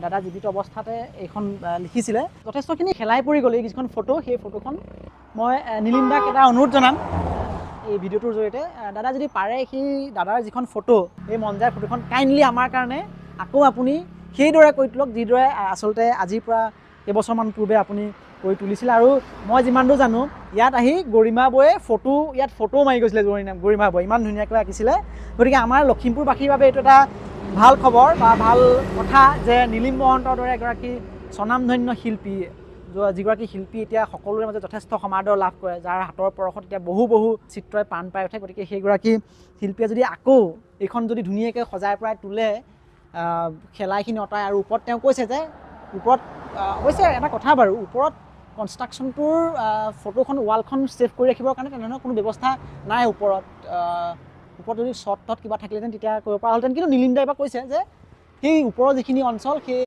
দাদা জীৱিত অৱস্থাতে এইখন লিখিছিলে যথেষ্টখিনি খেলাই পৰি গ'ল এই কিছুমান ফটো সেই ফটোখন মই নীলিম দাক এটা অনুৰোধ জনাম এই ভিডিঅ'টোৰ জৰিয়তে দাদা যদি পাৰে সেই দাদাৰ যিখন ফটো এই মন যায় ফটোখন কাইণ্ডলি আমাৰ কাৰণে আকৌ আপুনি সেইদৰে কৰি তোলক যিদৰে আচলতে আজিৰ পৰা কেইবছৰমান পূৰ্বে আপুনি কৰি তুলিছিলে আৰু মই যিমান দূৰ জানো ইয়াত আহি গৰিমা বৌয়ে ইয়াত ফটো মাৰি গৈছিলে গৰিমা বৌয়ে ইমান ধুনীয়াকৈ আঁকিছিলে গতিকে আমাৰ লখিমপুৰবাসীৰ বাবে এইটো এটা ভাল খবৰ বা ভাল কথা যে নীলিম মহন্তৰ দৰে এগৰাকী স্বনামধন্য শিল্পী যিগৰাকী শিল্পী এতিয়া সকলোৰে মাজত যথেষ্ট সমাদৰ লাভ কৰে যাৰ হাতৰ পৰশত এতিয়া বহু চিত্ৰই প্ৰাণ পাই উঠে গতিকে সেইগৰাকী শিল্পীয়ে যদি আকৌ এইখন যদি ধুনীয়াকৈ সজাই পৰাই তোলে খেলাইখিনি অঁতাই আৰু ওপৰত তেওঁ কৈছে যে ওপৰত অৱশ্যে এটা কথা বাৰু ওপৰত কনষ্ট্ৰাকশ্যনটোৰ ফটোখন ৱালখন ছেভ কৰি ৰাখিবৰ কাৰণে তেনেধৰণৰ কোনো ব্যৱস্থা নাই ওপৰত যদি শ্বৰ্ট কিবা থাকিলেহেঁতেন তেতিয়া কৰিব পৰা হ'লহেঁতেন কিন্তু নীলিম দাই কৈছে যে সেই ওপৰৰ যিখিনি অঞ্চল সেই